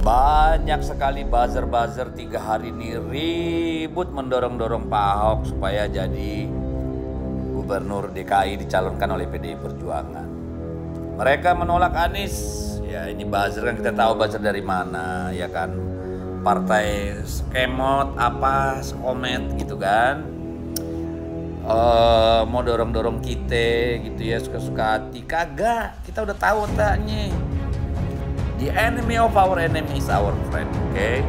Banyak sekali buzzer-buzzer 3 hari ini ribut mendorong-dorong Pak Ahok supaya jadi Gubernur DKI dicalonkan oleh PDI Perjuangan. Mereka menolak Anies. Ya ini buzzer kan kita tahu buzzer dari mana ya kan. Partai skemot apa skomet gitu kan. Mau dorong-dorong kita gitu ya suka-suka hati. Kagak, kita udah tahu otaknya. The enemy of our enemy is our friend, oke?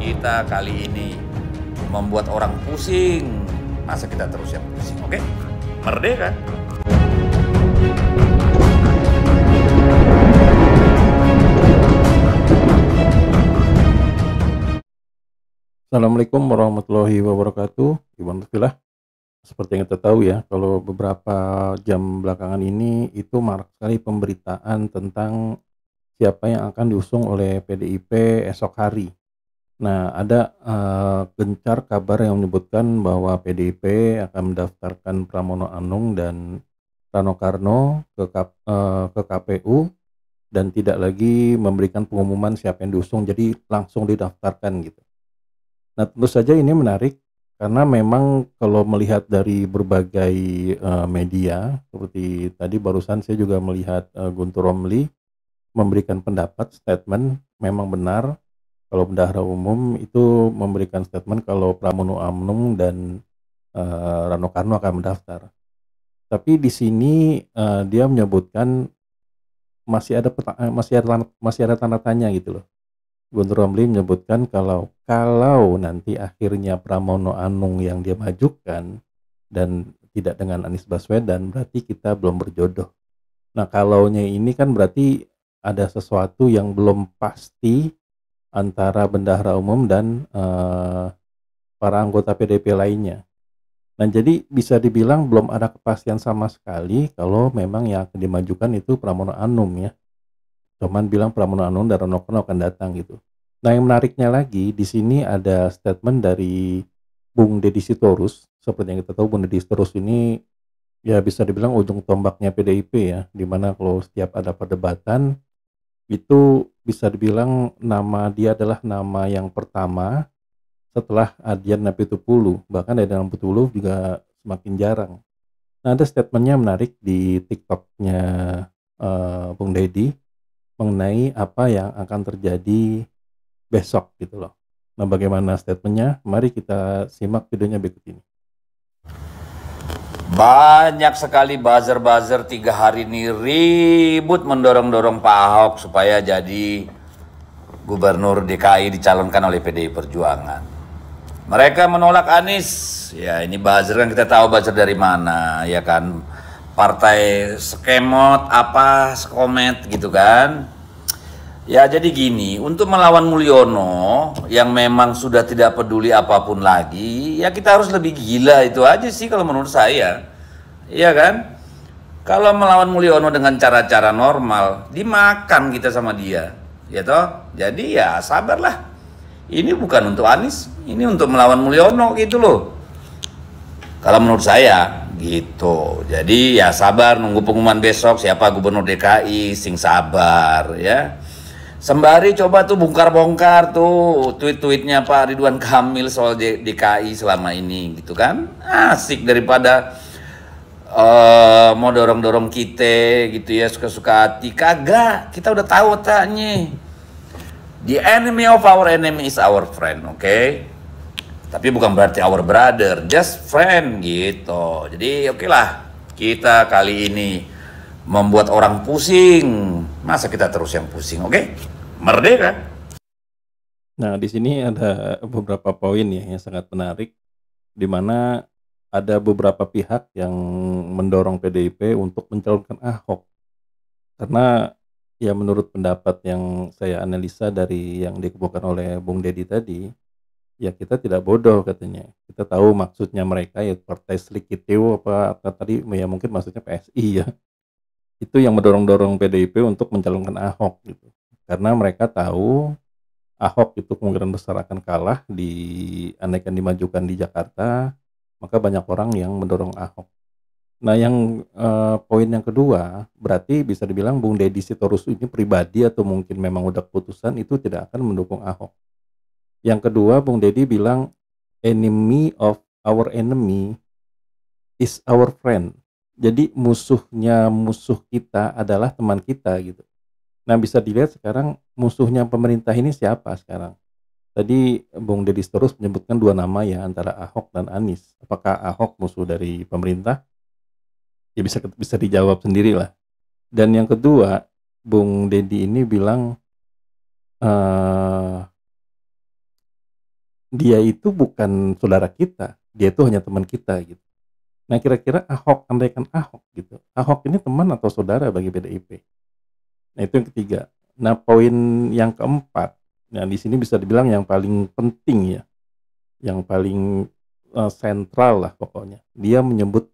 Kita kali ini membuat orang pusing. Masa kita terus yang pusing, oke? Merdeka! Assalamualaikum warahmatullahi wabarakatuh. Alhamdulillah. Seperti yang kita tahu ya, kalau beberapa jam belakangan ini itu marak sekali pemberitaan tentang siapa yang akan diusung oleh PDIP esok hari. Nah, ada gencar kabar yang menyebutkan bahwa PDIP akan mendaftarkan Pramono Anung dan Rano Karno ke KPU dan tidak lagi memberikan pengumuman siapa yang diusung, jadi langsung didaftarkan gitu. Nah, tentu saja ini menarik karena memang kalau melihat dari berbagai media, seperti tadi barusan saya juga melihat Guntur Romli memberikan pendapat, statement memang benar kalau bendahara umum itu memberikan statement kalau Pramono Anung dan Rano Karno akan mendaftar. Tapi di sini dia menyebutkan masih ada tanda tanya gitu loh. Guntur Romli menyebutkan kalau nanti akhirnya Pramono Anung yang dia majukan dan tidak dengan Anies Baswedan, berarti kita belum berjodoh. Nah, kalaunya ini kan berarti ada sesuatu yang belum pasti antara bendahara umum dan para anggota PDIP lainnya. Nah, jadi bisa dibilang belum ada kepastian sama sekali kalau memang yang akan dimajukan itu Pramono Anung ya. Cuman bilang Pramono Anung dan Rano Karno akan datang gitu. Nah, yang menariknya lagi di sini ada statement dari Bung Deddy Sitorus. Seperti yang kita tahu, Bung Deddy Sitorus ini ya bisa dibilang ujung tombaknya PDIP ya, dimana kalau setiap ada perdebatan itu bisa dibilang nama dia adalah nama yang pertama setelah Adian Napitupulu. Bahkan Adian Napitupulu juga semakin jarang. Nah, ada statementnya menarik di TikToknya Bung Deddy mengenai apa yang akan terjadi besok gitu loh. Nah, bagaimana statementnya? Mari kita simak videonya berikut ini. Banyak sekali buzzer-buzzer 3 hari ini ribut mendorong-dorong Pak Ahok supaya jadi Gubernur DKI dicalonkan oleh PDI Perjuangan. Mereka menolak Anies. Ya ini buzzer kan kita tahu buzzer dari mana ya kan. Partai skemot apa skomet gitu kan. Ya jadi gini, untuk melawan Mulyono yang memang sudah tidak peduli apapun lagi, ya kita harus lebih gila itu aja sih kalau menurut saya. Iya kan? Kalau melawan Mulyono dengan cara-cara normal, dimakan kita sama dia. Ya toh? Jadi ya sabarlah. Ini bukan untuk Anies, ini untuk melawan Mulyono gitu loh. Kalau menurut saya gitu. Jadi ya sabar nunggu pengumuman besok siapa Gubernur DKI, sing sabar ya. Sembari coba tuh bongkar-bongkar tuh tweet-tweetnya Pak Ridwan Kamil soal DKI selama ini gitu kan. Asik daripada mau dorong-dorong kita gitu ya suka-suka hati. Kagak, kita udah tahu otaknya. The enemy of our enemy is our friend, oke? Tapi bukan berarti our brother, just friend gitu. Jadi oke lah, kita kali ini membuat orang pusing. Masa kita terus yang pusing, oke? Merdeka! Nah, di sini ada beberapa poin ya yang sangat menarik, di mana ada beberapa pihak yang mendorong PDIP untuk mencalonkan Ahok. Karena ya menurut pendapat yang saya analisa dari yang dikemukakan oleh Bung Deddy tadi, ya kita tidak bodoh katanya. Kita tahu maksudnya mereka ya Partai Slikiteu apa tadi ya mungkin maksudnya PSI ya. Itu yang mendorong-dorong PDIP untuk mencalonkan Ahok gitu. Karena mereka tahu Ahok itu kemungkinan besar akan kalah andaikan dimajukan di Jakarta, maka banyak orang yang mendorong Ahok. Nah, yang poin yang kedua, berarti bisa dibilang Bung Deddy Sitorus ini pribadi atau mungkin memang udah keputusan itu tidak akan mendukung Ahok. Yang kedua, Bung Deddy bilang enemy of our enemy is our friend. Jadi musuhnya musuh kita adalah teman kita gitu. Nah, bisa dilihat sekarang musuhnya pemerintah ini siapa sekarang? Tadi Bung Deddy terus menyebutkan dua nama ya, antara Ahok dan Anies. Apakah Ahok musuh dari pemerintah? Ya bisa bisa dijawab sendirilah. Dan yang kedua, Bung Deddy ini bilang dia itu bukan saudara kita, dia itu hanya teman kita gitu. Nah, kira-kira Ahok, andaikan Ahok gitu, Ahok ini teman atau saudara bagi PDIP? Nah, itu yang ketiga. Nah, poin yang keempat, nah di sini bisa dibilang yang paling penting ya, yang paling sentral lah pokoknya. Dia menyebut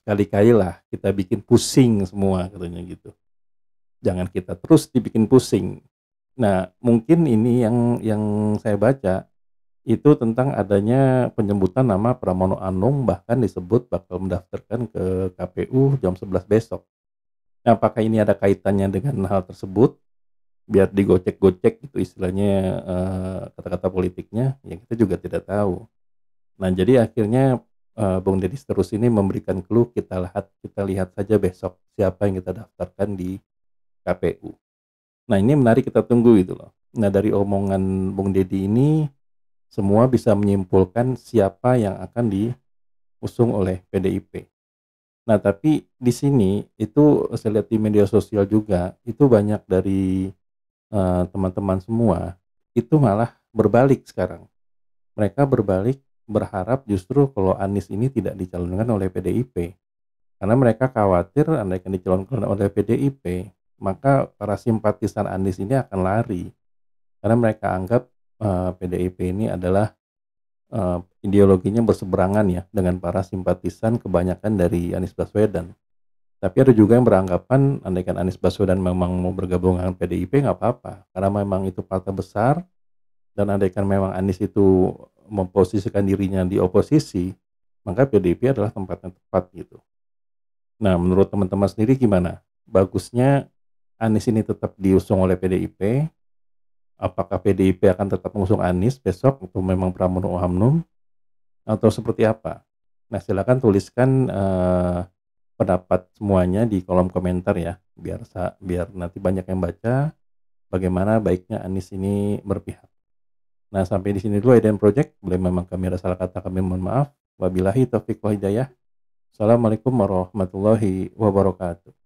sekali-kali lah kita bikin pusing semua katanya gitu. Jangan kita terus dibikin pusing. Nah, mungkin ini yang saya baca itu tentang adanya penyebutan nama Pramono Anung, bahkan disebut bakal mendaftarkan ke KPU jam 11 besok. Nah, apakah ini ada kaitannya dengan hal tersebut? Biar digocek-gocek gitu istilahnya, kata-kata politiknya, ya kita juga tidak tahu. Nah, jadi akhirnya Bung Deddy terus ini memberikan clue, kita lihat saja besok siapa yang kita daftarkan di KPU. Nah, ini menarik, kita tunggu gitu loh. Nah, dari omongan Bung Deddy ini semua bisa menyimpulkan siapa yang akan diusung oleh PDIP. Nah, tapi di sini itu saya lihat di media sosial juga, itu banyak dari teman-teman semua itu malah berbalik sekarang. Mereka berbalik berharap justru kalau Anies ini tidak dicalonkan oleh PDIP. Karena mereka khawatir andaikan dicalonkan oleh PDIP, maka para simpatisan Anies ini akan lari. Karena mereka anggap PDIP ini adalah ideologinya berseberangan ya dengan para simpatisan kebanyakan dari Anies Baswedan. Tapi ada juga yang beranggapan andaikan Anies Baswedan memang mau bergabung dengan PDIP nggak apa-apa, karena memang itu partai besar, dan andaikan memang Anies itu memposisikan dirinya di oposisi, maka PDIP adalah tempat yang tepat gitu. Nah, menurut teman-teman sendiri gimana? Bagusnya Anies ini tetap diusung oleh PDIP? Apakah PDIP akan tetap mengusung Anies besok atau memang Pramono Anung atau seperti apa? Nah, silakan tuliskan pendapat semuanya di kolom komentar ya, biar nanti banyak yang baca bagaimana baiknya Anies ini berpihak. Nah, sampai di sini dulu Eden Project. Boleh memang kami ada salah kata, kami mohon maaf. Wabillahi taufiq wal hidayah. Assalamualaikum warahmatullahi wabarakatuh.